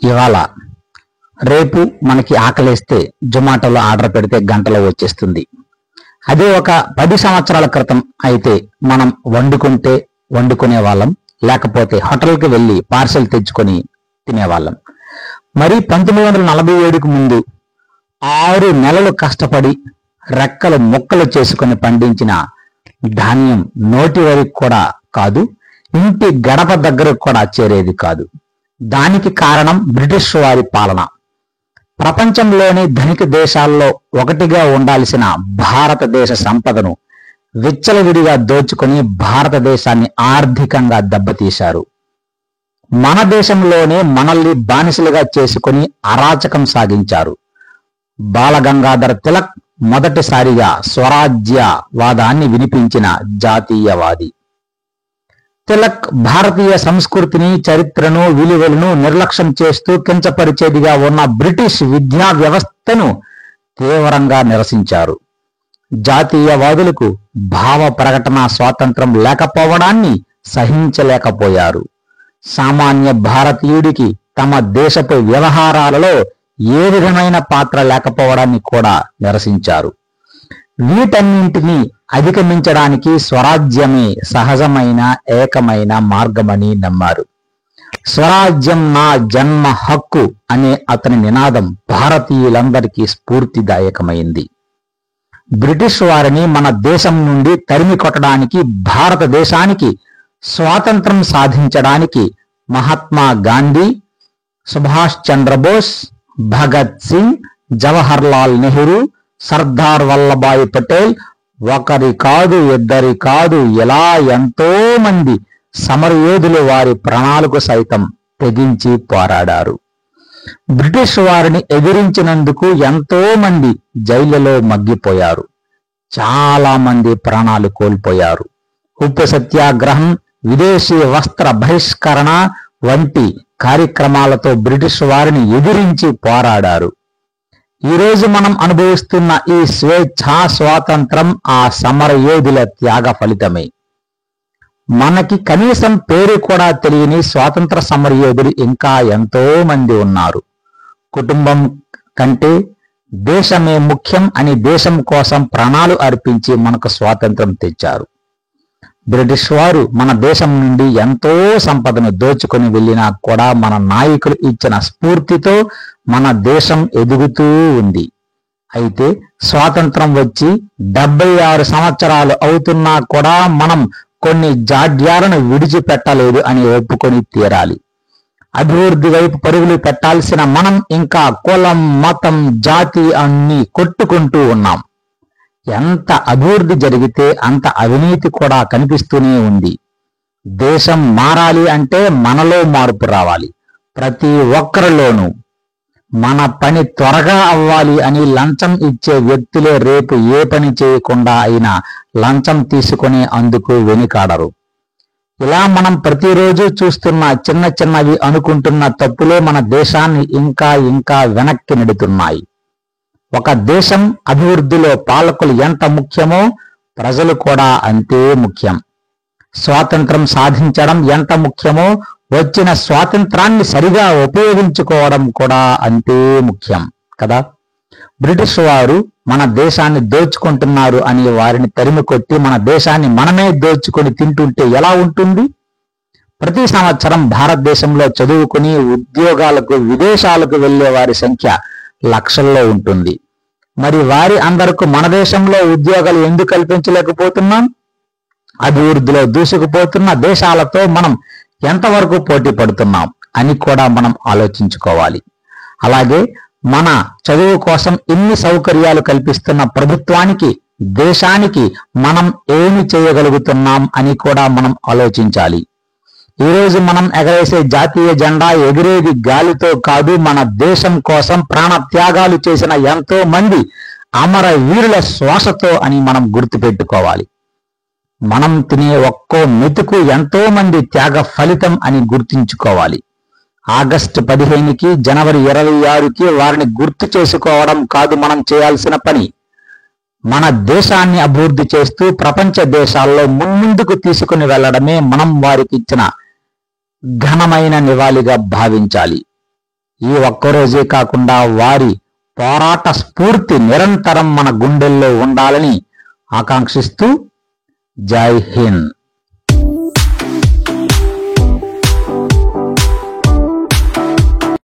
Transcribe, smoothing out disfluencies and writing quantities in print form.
ఇవాళ రేపు మనకి ఆకలేస్తే జొమాటోలో ఆర్డర్ పెడితే గంటలో వచ్చేస్తుంది. అదే ఒక 10 సంవత్సరాల క్రితం అయితే మనం వండుకునే వాళ్ళం, లేకపోతే హోటల్కి వెళ్ళి పార్సెల్ తెచ్చుకొని తినేవాళ్ళం. మరి 1947కు ముందు 6 నెలలు కష్టపడి రెక్కలు ముక్కలు చేసుకుని పండించిన ధాన్యం నోటి వరకు కూడా కాదు, ఇంటి గడప దగ్గరకు కూడా చేరేది కాదు. దానికి కారణం బ్రిటిష్ వారి పాలన. ప్రపంచంలోని ధనిక దేశాల్లో ఒకటిగా ఉండాల్సిన భారతదేశ సంపదను విచ్చలవిడిగా దోచుకొని భారతదేశాన్ని ఆర్థికంగా దెబ్బతీశారు. మన దేశంలోనే మనల్ని బానిసలుగా చేసుకుని అరాచకం సాగించారు. బాలగంగాధర తిలక్ మొదటిసారిగా స్వరాజ్యవాదాన్ని వినిపించిన జాతీయవాది. తిలక్ భారతీయ సంస్కృతిని, చరిత్రను, విలువలను నిర్లక్ష్యం చేస్తూ కించపరిచేదిగా ఉన్న బ్రిటిష్ విద్యా వ్యవస్థను తీవ్రంగా నిరసించారు. జాతీయవాదులకు భావ ప్రకటన స్వాతంత్రం లేకపోవడాన్ని సహించలేకపోయారు. సామాన్య భారతీయుడికి తమ దేశపు వ్యవహారాలలో ఏ విధమైన పాత్ర లేకపోవడాన్ని కూడా నిరసించారు. వీటన్నింటినీ అధిగమించడానికి స్వరాజ్యమే సహజమైన ఏకమైన మార్గమని నమ్మారు. స్వరాజ్యం నా జన్మ హక్కు అనే అతని నినాదం భారతీయులందరికీ స్ఫూర్తిదాయకమైంది. బ్రిటిష్ వారిని మన దేశం నుండి తరిమి కొట్టడానికి, భారతదేశానికి స్వాతంత్రం సాధించడానికి మహాత్మా గాంధీ, సుభాష్ చంద్రబోస్, భగత్ సింగ్, జవహర్ లాల్ నెహ్రూ, సర్దార్ వల్లభాయ్ పటేల్ ఒకరి కాదు, ఇద్దరి కాదు, ఇలా ఎంతో మంది సమరయోధులు వారి ప్రాణాలకు సైతం తెగించి పోరాడారు. బ్రిటిష్ వారిని ఎదిరించినందుకు ఎంతో మంది జైళ్లలో మగ్గిపోయారు. చాలా మంది ప్రాణాలు కోల్పోయారు. ఉప్పు సత్యాగ్రహం, విదేశీ వస్త్ర బహిష్కరణ వంటి కార్యక్రమాలతో బ్రిటిష్ వారిని ఎదిరించి పోరాడారు. ఈరోజు మనం అనుభవిస్తున్న ఈ స్వేచ్ఛా స్వాతంత్రం ఆ సమరయోధుల త్యాగ ఫలితమే. మనకి కనీసం పేరు కూడా తెలియని స్వాతంత్ర సమరయోధులు ఇంకా ఎంతో మంది ఉన్నారు. కుటుంబం కంటే దేశమే ముఖ్యం అని దేశం కోసం ప్రాణాలు అర్పించి మనకు స్వాతంత్రం తెచ్చారు. బ్రిటిష్ వారు మన దేశం నుండి ఎంతో సంపదను దోచుకొని వెళ్ళినా కూడా మన నాయకులు ఇచ్చిన స్ఫూర్తితో మన దేశం ఎదుగుతూ ఉంది. అయితే స్వాతంత్రం వచ్చి 76 సంవత్సరాలు అవుతున్నా కూడా మనం కొన్ని జాడ్యాలను విడిచిపెట్టలేదు అని ఒప్పుకొని తీరాలి. అభివృద్ధి వైపు పరుగులు పెట్టాల్సిన మనం ఇంకా కులం, మతం, జాతి అన్ని కొట్టుకుంటూ ఉన్నాం. ఎంత అభివృద్ధి జరిగితే అంత అవినీతి కూడా కనిపిస్తూనే ఉంది. దేశం మారాలి అంటే మనలో మార్పు రావాలి. ప్రతి ఒక్కరిలోనూ మన పని త్వరగా అవ్వాలి అని లంచం ఇచ్చే వ్యక్తులే రేపు ఏ పని చేయకుండా అయినా లంచం తీసుకునే అందుకు వెనుకాడరు. ఇలా మనం ప్రతిరోజు చూస్తున్న చిన్న చిన్నవి అనుకుంటున్న తప్పులే మన దేశాన్ని ఇంకా ఇంకా వెనక్కి నెడుతున్నాయి. ఒక దేశం అభివృద్ధిలో పాలకులు ఎంత ముఖ్యమో ప్రజలు కూడా అంతే ముఖ్యం. స్వాతంత్రం సాధించడం ఎంత ముఖ్యమో వచ్చిన స్వాతంత్రాన్ని సరిగా ఉపయోగించుకోవడం కూడా అంతే ముఖ్యం కదా. బ్రిటిష్ వారు మన దేశాన్ని దోచుకుంటున్నారు అని వారిని తరిమి కొట్టి మన దేశాన్ని మనమే దోచుకొని తింటుంటే ఎలా ఉంటుంది? ప్రతి సంవత్సరం భారతదేశంలో చదువుకుని ఉద్యోగాలకు విదేశాలకు వెళ్లే వారి సంఖ్య లక్షల్లో ఉంటుంది. మరి వారి అందరకు మన దేశంలో ఉద్యోగాలు ఎందుకు కల్పించలేకపోతున్నాం? అభివృద్ధిలో దూసుకుపోతున్న దేశాలతో మనం ఎంతవరకు పోటీ పడుతున్నాం అని కూడా మనం ఆలోచించుకోవాలి. అలాగే మన చదువు కోసం ఇన్ని సౌకర్యాలు కల్పిస్తున్న ప్రభుత్వానికి, దేశానికి మనం ఏమి చేయగలుగుతున్నాం అని కూడా మనం ఆలోచించాలి. ఈరోజు మనం ఎగరేసే జాతీయ జెండా ఎగిరేది గాలితో కాదు, మన దేశం కోసం ప్రాణ త్యాగాలు చేసిన ఎంతో మంది అమర వీరుల శ్వాసతో అని మనం గుర్తుపెట్టుకోవాలి. మనం తినే ఒక్కో మెతుకు ఎంతో మంది త్యాగ ఫలితం అని గుర్తుంచుకోవాలి. ఆగస్టు 15కి, జనవరి 26కి వారిని గుర్తు చేసుకోవడం కాదు మనం చేయాల్సిన పని. మన దేశాన్ని అభివృద్ధి చేస్తూ ప్రపంచ దేశాల్లో మున్ముందుకు తీసుకుని వెళ్లడమే మనం వారికి ఇచ్చిన ఘనమైన నివాళిగా భావించాలి. ఈ ఒక్కరోజే కాకుండా వారి పోరాట స్ఫూర్తి నిరంతరం మన గుండెల్లో ఉండాలని ఆకాంక్షిస్తూ జై హింద్.